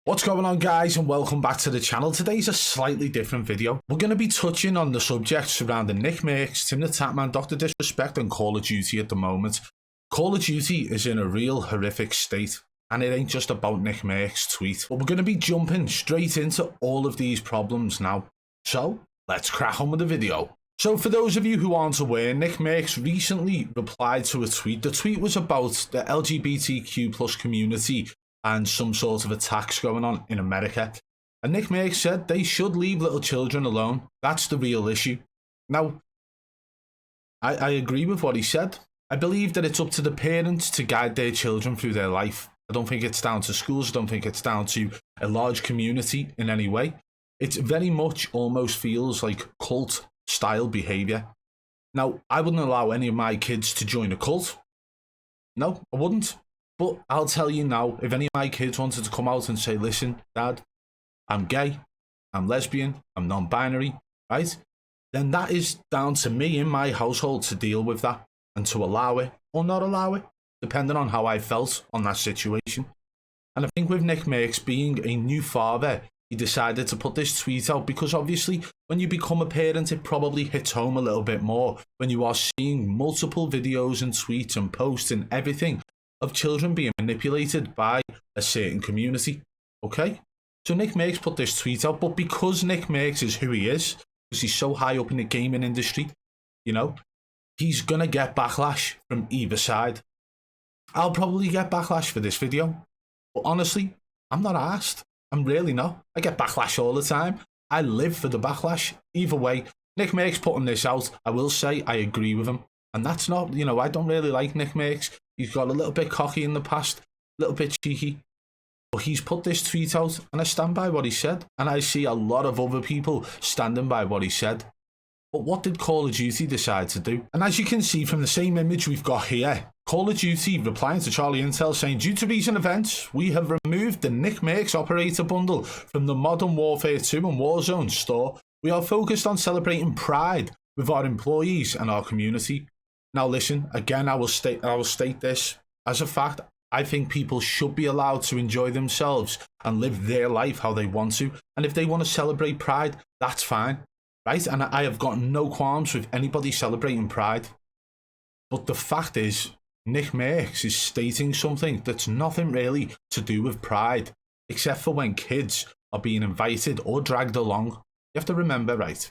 What's going on, guys, and welcome back to the channel. Today's a slightly different video. We're going to be touching on the subjects surrounding Nickmercs, Timthetatman, Dr. Disrespect and Call of Duty at the moment. Call of Duty is in a real horrific state, and it ain't just about Nickmercs' tweet. But we're going to be jumping straight into all of these problems now. So, let's crack on with the video. So for those of you who aren't aware, Nickmercs recently replied to a tweet. The tweet was about the LGBTQ+ community and some sort of attacks going on in America. And Nickmercs said they should leave little children alone. That's the real issue. Now, I agree with what he said. I believe that it's up to the parents to guide their children through their life. I don't think it's down to schools. I don't think it's down to a large community in any way. It very much almost feels like cult-style behaviour. Now, I wouldn't allow any of my kids to join a cult. No, I wouldn't. But I'll tell you now, if any of my kids wanted to come out and say, listen, Dad, I'm gay, I'm lesbian, I'm non-binary, right? Then that is down to me in my household to deal with that and to allow it or not allow it, depending on how I felt on that situation. And I think with Nickmercs being a new father, he decided to put this tweet out because obviously when you become a parent, it probably hits home a little bit more when you are seeing multiple videos and tweets and posts and everything of children being manipulated by a certain community. Okay? So Nickmercs put this tweet out, but because Nickmercs is who he is, because he's so high up in the gaming industry, you know, he's gonna get backlash from either side. I'll probably get backlash for this video, but honestly, I'm not arsed. I'm really not. I get backlash all the time. I live for the backlash. Either way, Nickmercs putting this out, I will say I agree with him. And that's not, you know, I don't really like Nickmercs. He's got a little bit cocky in the past, a little bit cheeky. But he's put this tweet out, and I stand by what he said. And I see a lot of other people standing by what he said. But what did Call of Duty decide to do? And as you can see from the same image we've got here, Call of Duty replying to Charlie Intel saying, due to recent events, we have removed the Nickmercs operator bundle from the Modern Warfare 2 and Warzone store. We are focused on celebrating pride with our employees and our community. Now listen, again, I will state this as a fact. I think people should be allowed to enjoy themselves and live their life how they want to. And if they want to celebrate pride, that's fine, right? And I have got no qualms with anybody celebrating pride. But the fact is, Nickmercs is stating something that's nothing really to do with pride, except for when kids are being invited or dragged along. You have to remember, right,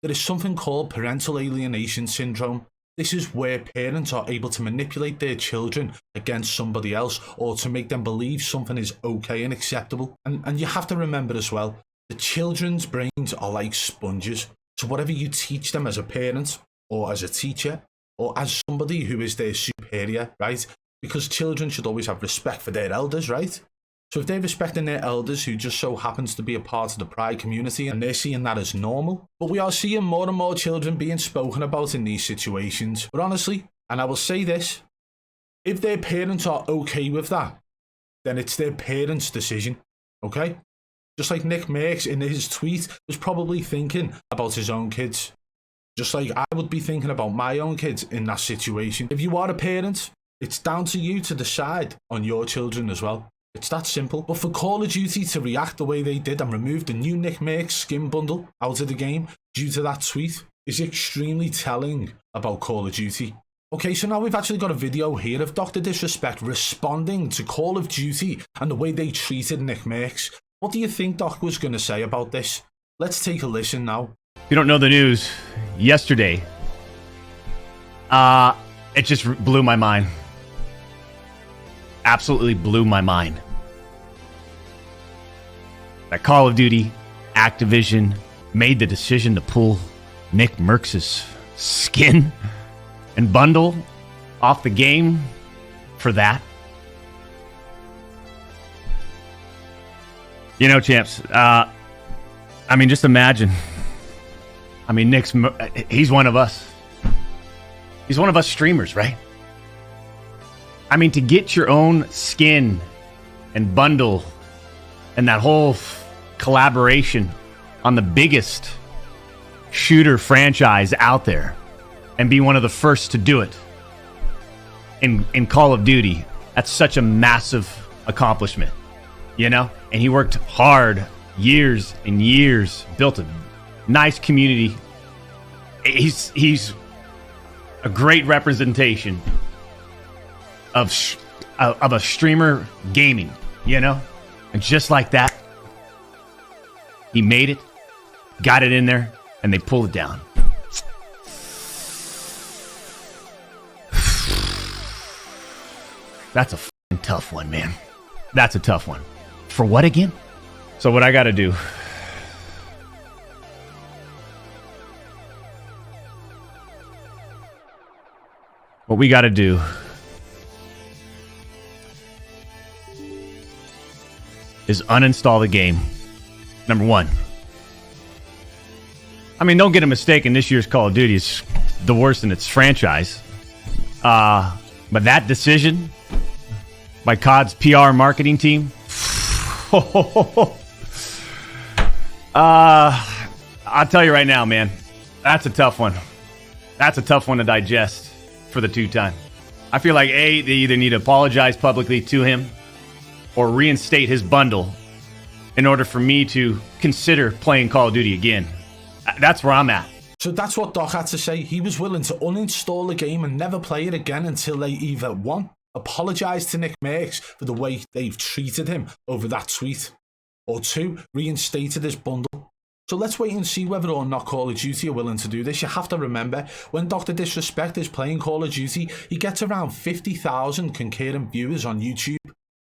there is something called parental alienation syndrome. This is where parents are able to manipulate their children against somebody else or to make them believe something is okay and acceptable. And you have to remember as well, the children's brains are like sponges. So whatever you teach them as a parent or as a teacher or as somebody who is their superior, right? Because children should always have respect for their elders, right? So if they're respecting their elders who just so happens to be a part of the pride community and they're seeing that as normal, but we are seeing more and more children being spoken about in these situations. But honestly, and I will say this, if their parents are okay with that, then it's their parents' decision, okay? Just like Nickmercs in his tweet was probably thinking about his own kids. Just like I would be thinking about my own kids in that situation. If you are a parent, it's down to you to decide on your children as well. It's that simple. But for Call of Duty to react the way they did and remove the new Nickmercs skin bundle out of the game due to that tweet is extremely telling about Call of Duty. Okay, so now we've actually got a video here of Dr. Disrespect responding to Call of Duty and the way they treated Nickmercs. What do you think Doc was going to say about this? Let's take a listen now. If you don't know the news, yesterday, it just blew my mind. Absolutely blew my mind. That Call of Duty, Activision made the decision to pull Nickmercs' skin and bundle off the game for that. You know, champs, I mean, just imagine. I mean, he's one of us. He's one of us streamers, right? I mean, to get your own skin and bundle and that whole collaboration on the biggest shooter franchise out there and be one of the first to do it in Call of Duty, that's such a massive accomplishment. you know? And he worked hard, years and years, built a nice community. He's a great representation of a streamer gaming, you know? And just like that, he made it, got it in there, and they pulled it down. That's a fucking tough one, man. That's a tough one. For what again? So what I gotta do... What we gotta do... is uninstall the game. Number one. I mean, don't get a mistake, in this year's Call of Duty is the worst in its franchise. But that decision by COD's PR and marketing team, I'll tell you right now, man, that's a tough one. That's a tough one to digest for the two-time. I feel like, A, they either need to apologize publicly to him or reinstate his bundle in order for me to consider playing Call of Duty again. That's where I'm at. So that's what Doc had to say. He was willing to uninstall the game and never play it again until they either, one, apologise to Nickmercs for the way they've treated him over that tweet, or two, reinstated his bundle. So let's wait and see whether or not Call of Duty are willing to do this. You have to remember, when Dr. Disrespect is playing Call of Duty, he gets around 50,000 concurrent viewers on YouTube.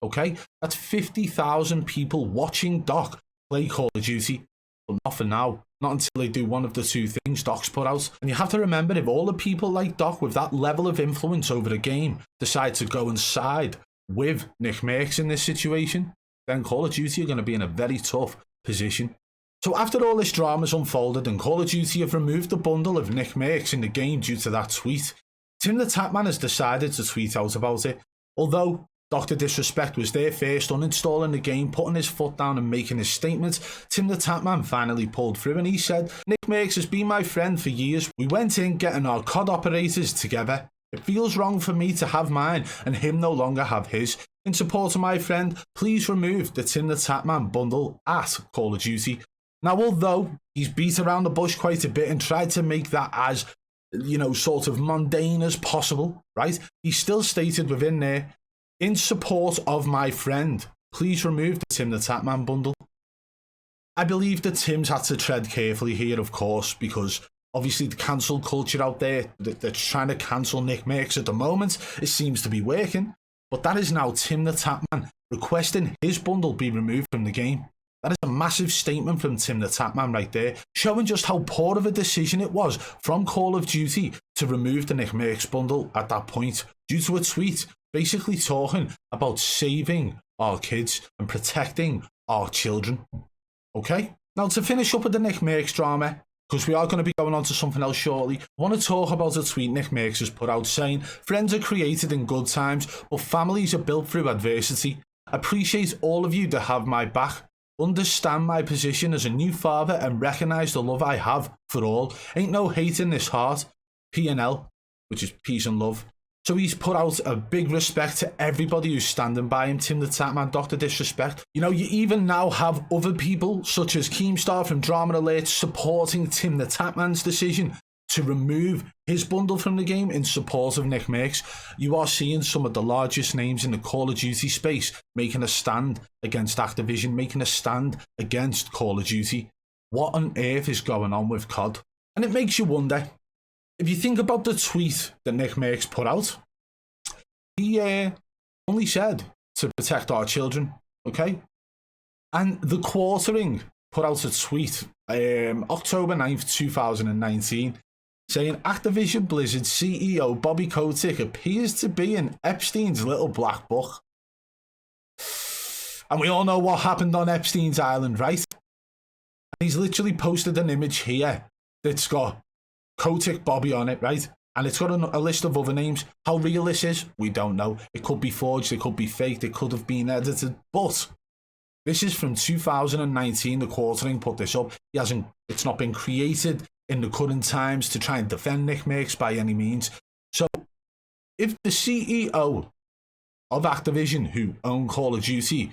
Okay? That's 50,000 people watching Doc play Call of Duty. But not for now. Not until they do one of the two things Doc's put out. And you have to remember, if all the people like Doc with that level of influence over the game decide to go and side with Nickmercs in this situation, then Call of Duty are going to be in a very tough position. So after all this drama's unfolded and Call of Duty have removed the bundle of Nickmercs in the game due to that tweet, Timthetatman has decided to tweet out about it. Although Dr. Disrespect was there first, uninstalling the game, putting his foot down and making his statement, Timthetatman finally pulled through and he said, "Nickmercs has been my friend for years. We went in getting our COD operators together. It feels wrong for me to have mine and him no longer have his. In support of my friend, please remove the Timthetatman bundle at Call of Duty." Now, although he's beat around the bush quite a bit and tried to make that as, you know, sort of mundane as possible, right? He still stated within there, "In support of my friend, please remove the Timthetatman bundle." I believe that Tim's had to tread carefully here, of course, because obviously the cancel culture out there, they're trying to cancel Nickmercs at the moment. It seems to be working. But that is now Timthetatman requesting his bundle be removed from the game. That is a massive statement from Timthetatman right there, showing just how poor of a decision it was from Call of Duty to remove the Nickmercs bundle at that point, due to a tweet basically talking about saving our kids and protecting our children. Okay? Now, to finish up with the Nickmercs drama, because we are going to be going on to something else shortly, I want to talk about a tweet Nickmercs has put out saying, "Friends are created in good times, but families are built through adversity. Appreciate all of you that have my back. Understand my position as a new father and recognise the love I have for all. Ain't no hate in this heart. P&L," which is peace and love. So he's put out a big respect to everybody who's standing by him, Timthetatman, Dr. Disrespect. You know, you even now have other people, such as Keemstar from Drama Alert, supporting Timthetatman's decision to remove his bundle from the game in support of Nickmercs. You are seeing some of the largest names in the Call of Duty space making a stand against Activision, making a stand against Call of Duty. What on earth is going on with COD? And it makes you wonder, if you think about the tweet that Nickmercs put out, he only said to protect our children, okay? And the Quartering put out a tweet October 9th, 2019, saying Activision Blizzard CEO Bobby Kotick appears to be in Epstein's little black book. And we all know what happened on Epstein's Island, right? And he's literally posted an image here that's got Kotick Bobby on it, right? And it's got a list of other names. How real this is, we don't know. It could be forged, it could be faked, it could have been edited. But this is from 2019. The Quartering put this up. It's not been created in the current times to try and defend Nickmercs by any means. So if the CEO of Activision, who own Call of Duty,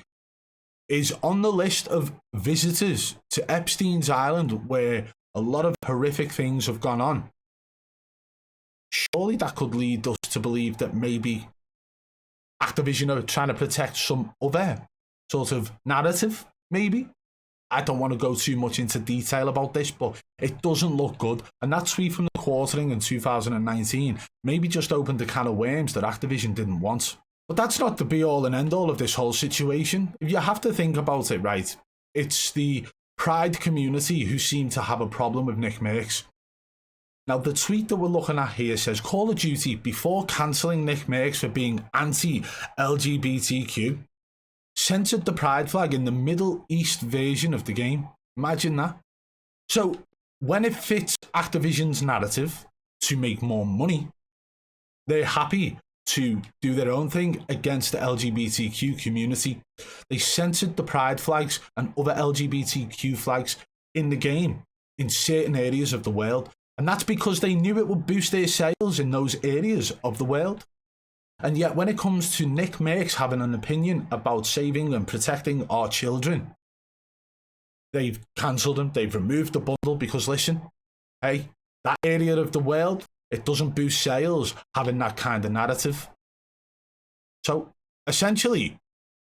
is on the list of visitors to Epstein's Island where a lot of horrific things have gone on. Surely that could lead us to believe that maybe Activision are trying to protect some other sort of narrative, maybe. I don't want to go too much into detail about this, but it doesn't look good. And that tweet from the quartering in 2019 maybe just opened a can of worms that Activision didn't want. But that's not the be-all and end-all of this whole situation. If you have to think about it, right, it's the Pride community who seem to have a problem with Nickmercs. Now, the tweet that we're looking at here says, Call of Duty, before cancelling Nickmercs for being anti-LGBTQ, censored the pride flag in the Middle East version of the game. Imagine that. So, when it fits Activision's narrative to make more money, they're happy to do their own thing against the LGBTQ community. They censored the pride flags and other LGBTQ flags in the game in certain areas of the world. And that's because they knew it would boost their sales in those areas of the world. And yet when it comes to Nickmercs having an opinion about saving and protecting our children, they've cancelled them, they've removed the bundle because, listen, hey, that area of the world, it doesn't boost sales having that kind of narrative. So, essentially,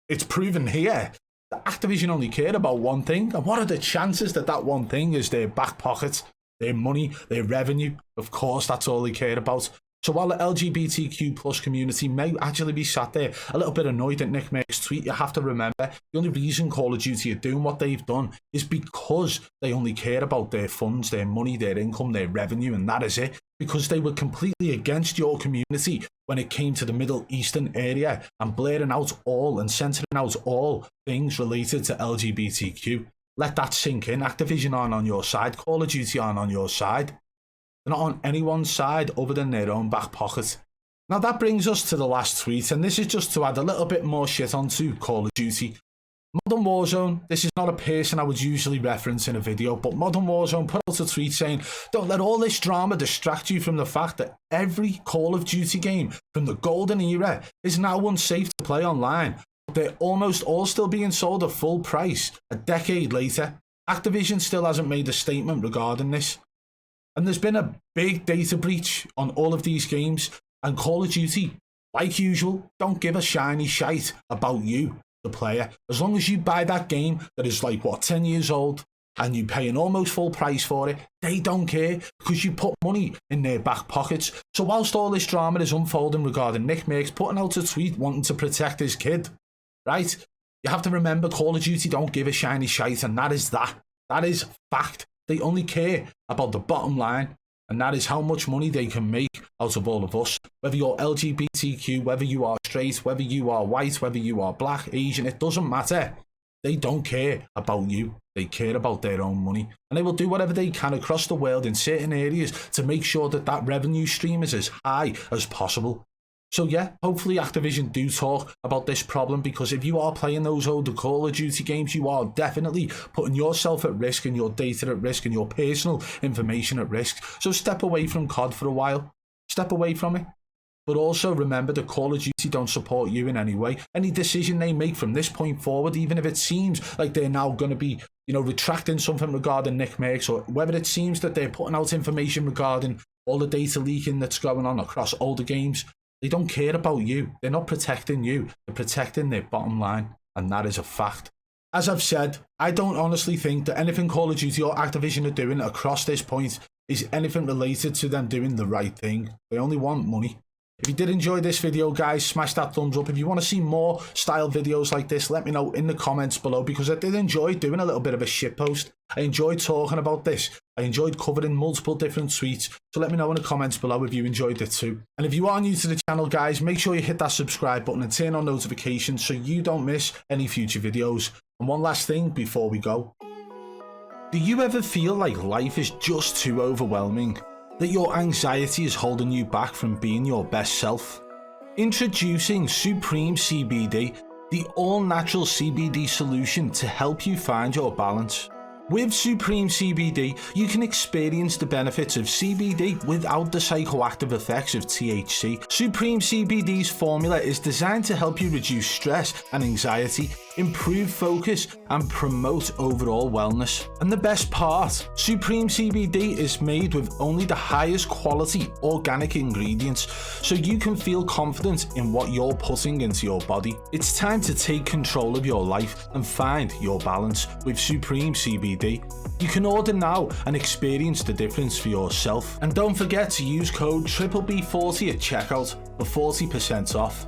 it's proven here that Activision only cared about one thing. And what are the chances that that one thing is their back pocket, their money, their revenue? Of course, that's all they care about. So while the LGBTQ plus community may actually be sat there a little bit annoyed at Nickmercs' tweet, you have to remember the only reason Call of Duty are doing what they've done is because they only care about their funds, their money, their income, their revenue, and that is it. Because they were completely against your community when it came to the Middle Eastern area and blaring out all and censoring out all things related to LGBTQ. Let that sink in. Activision aren't on your side. Call of Duty aren't on your side. They're not on anyone's side other than their own back pocket. Now that brings us to the last tweet, and this is just to add a little bit more shit onto Call of Duty. Modern Warzone, this is not a person I would usually reference in a video, but Modern Warzone put out a tweet saying, don't let all this drama distract you from the fact that every Call of Duty game from the golden era is now unsafe to play online. They're almost all still being sold at full price a decade later. Activision still hasn't made a statement regarding this. And there's been a big data breach on all of these games, and Call of Duty, like usual, don't give a shiny shite about you, the player. As long as you buy that game that is 10 years old, and you pay an almost full price for it, they don't care because you put money in their back pockets. So whilst all this drama is unfolding regarding Nickmercs putting out a tweet wanting to protect his kid, right? You have to remember Call of Duty don't give a shiny shite, and that is that. That is fact. They only care about the bottom line, and that is how much money they can make out of all of us. Whether you're LGBTQ, whether you are straight, whether you are white, whether you are black, Asian, it doesn't matter. They don't care about you. They care about their own money. And they will do whatever they can across the world in certain areas to make sure that that revenue stream is as high as possible. So yeah, hopefully Activision do talk about this problem, because if you are playing those older Call of Duty games, you are definitely putting yourself at risk and your data at risk and your personal information at risk. So step away from COD for a while. Step away from it. But also remember that Call of Duty don't support you in any way. Any decision they make from this point forward, even if it seems like they're now going to be, retracting something regarding Nickmercs, or whether it seems that they're putting out information regarding all the data leaking that's going on across older games, they don't care about you. They're not protecting you. They're protecting their bottom line. And that is a fact. As I've said, I don't honestly think that anything Call of Duty or Activision are doing across this point is anything related to them doing the right thing. They only want money. If you did enjoy this video, guys, smash that thumbs up. If you want to see more style videos like this, let me know in the comments below, because I did enjoy doing a little bit of a shitpost. I enjoyed talking about this. I enjoyed covering multiple different tweets. So let me know in the comments below if you enjoyed it too. And if you are new to the channel, guys, make sure you hit that subscribe button and turn on notifications so you don't miss any future videos. And one last thing before we go. Do you ever feel like life is just too overwhelming? That your anxiety is holding you back from being your best self? Introducing Supreme CBD, the all-natural CBD solution to help you find your balance. With Supreme CBD, you can experience the benefits of CBD without the psychoactive effects of THC. Supreme CBD's formula is designed to help you reduce stress and anxiety, improve focus, and promote overall wellness. And the best part, Supreme CBD is made with only the highest quality organic ingredients, so you can feel confident in what you're putting into your body. It's time to take control of your life and find your balance with Supreme CBD. You can order now and experience the difference for yourself. And don't forget to use code BBB40 at checkout for 40% off.